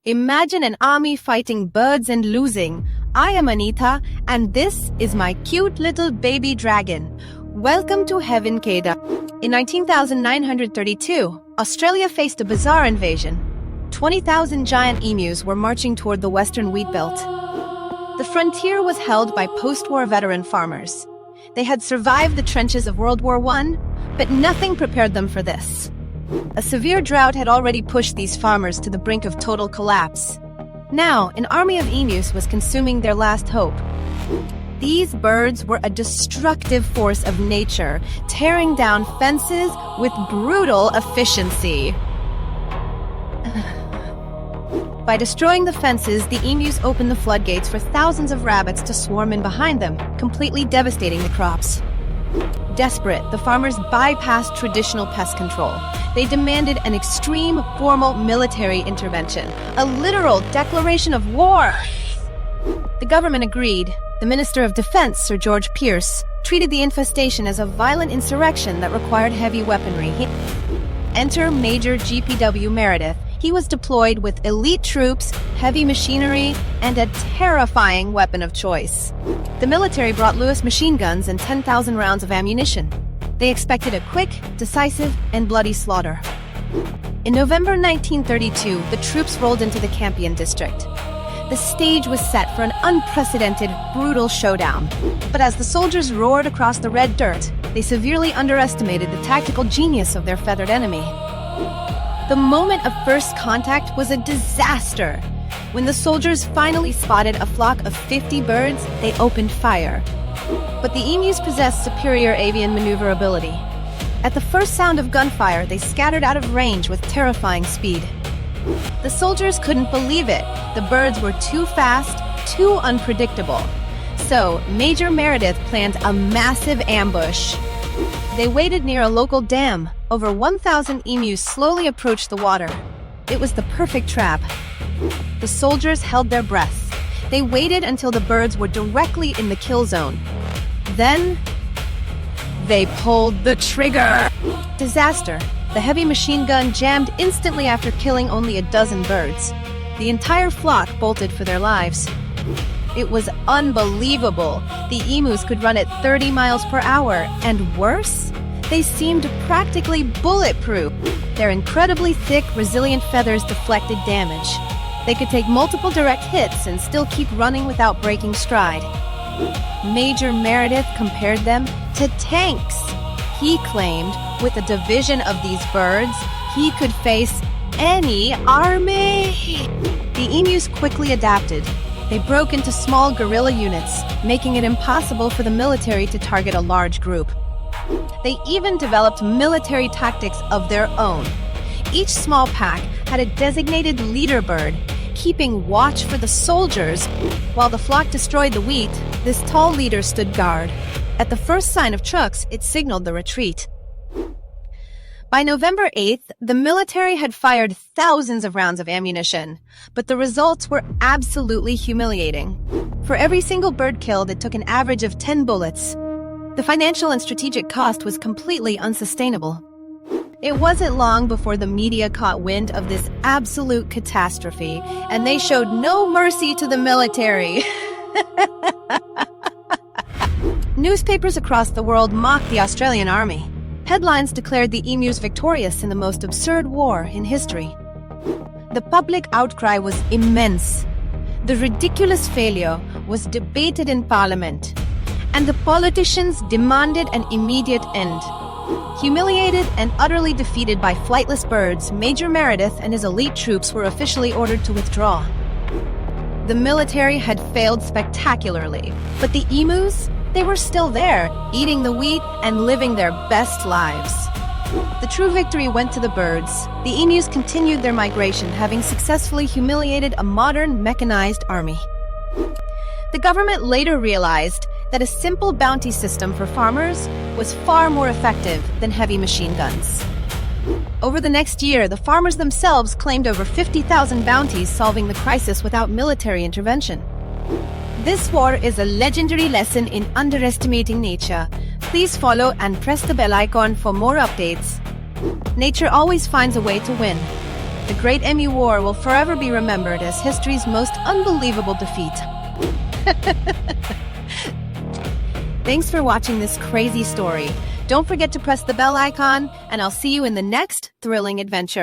Imagine an army fighting birds and losing. I am Anita, and this is my cute little baby dragon. Welcome to HeavenCader. In 1932, Australia faced a bizarre invasion. 20,000 giant emus were marching toward the western wheat belt. The frontier was held by post-war veteran farmers. They had survived the trenches of World War I, but nothing prepared them for this. A severe drought had already pushed these farmers to the brink of total collapse. Now, an army of emus was consuming their last hope. These birds were a destructive force of nature, tearing down fences with brutal efficiency. By destroying the fences, the emus opened the floodgates for thousands of rabbits to swarm in behind them, completely devastating the crops. Desperate, the farmers bypassed traditional pest control. They demanded an extreme, formal military intervention, a literal declaration of war. The government agreed. The Minister of Defense, Sir George Pierce, treated the infestation as a violent insurrection that required heavy weaponry. Enter Major GPW Meredith. He was deployed with elite troops, heavy machinery, and a terrifying weapon of choice. The military brought Lewis machine guns and 10,000 rounds of ammunition. They expected a quick, decisive, and bloody slaughter. In November 1932, the troops rolled into the Campion district. The stage was set for an unprecedented, brutal showdown. But as the soldiers roared across the red dirt, they severely underestimated the tactical genius of their feathered enemy. The moment of first contact was a disaster. When the soldiers finally spotted a flock of 50 birds, they opened fire. But the emus possessed superior avian maneuverability. At the first sound of gunfire, they scattered out of range with terrifying speed. The soldiers couldn't believe it. The birds were too fast, too unpredictable. So, Major Meredith planned a massive ambush. They waited near a local dam. Over 1,000 emus slowly approached the water. It was the perfect trap. The soldiers held their breath. They waited until the birds were directly in the kill zone. Then, they pulled the trigger. Disaster. The heavy machine gun jammed instantly after killing only a dozen birds. The entire flock bolted for their lives. It was unbelievable. The emus could run at 30 miles per hour, and worse, they seemed practically bulletproof. Their incredibly thick, resilient feathers deflected damage. They could take multiple direct hits and still keep running without breaking stride. Major Meredith compared them to tanks. He claimed with a division of these birds, he could face any army. The emus quickly adapted. They broke into small guerrilla units, making it impossible for the military to target a large group. They even developed military tactics of their own. Each small pack had a designated leader bird, keeping watch for the soldiers. While the flock destroyed the wheat, this tall leader stood guard. At the first sign of trucks, it signaled the retreat. By November 8th, the military had fired thousands of rounds of ammunition, but the results were absolutely humiliating. For every single bird killed, it took an average of 10 bullets. The financial and strategic cost was completely unsustainable. It wasn't long before the media caught wind of this absolute catastrophe, and they showed no mercy to the military. Newspapers across the world mocked the Australian army. Headlines declared the emus victorious in the most absurd war in history. The public outcry was immense. The ridiculous failure was debated in Parliament, and the politicians demanded an immediate end. Humiliated and utterly defeated by flightless birds, Major Meredith and his elite troops were officially ordered to withdraw. The military had failed spectacularly, but the emus, they were still there, eating the wheat and living their best lives. The true victory went to the birds. The emus continued their migration, having successfully humiliated a modern, mechanized army. The government later realized that a simple bounty system for farmers was far more effective than heavy machine guns. Over the next year, the farmers themselves claimed over 50,000 bounties, solving the crisis without military intervention. This war is a legendary lesson in underestimating nature. Please follow and press the bell icon for more updates. Nature always finds a way to win. The Great Emu War will forever be remembered as history's most unbelievable defeat. Thanks for watching this crazy story. Don't forget to press the bell icon, and I'll see you in the next thrilling adventure.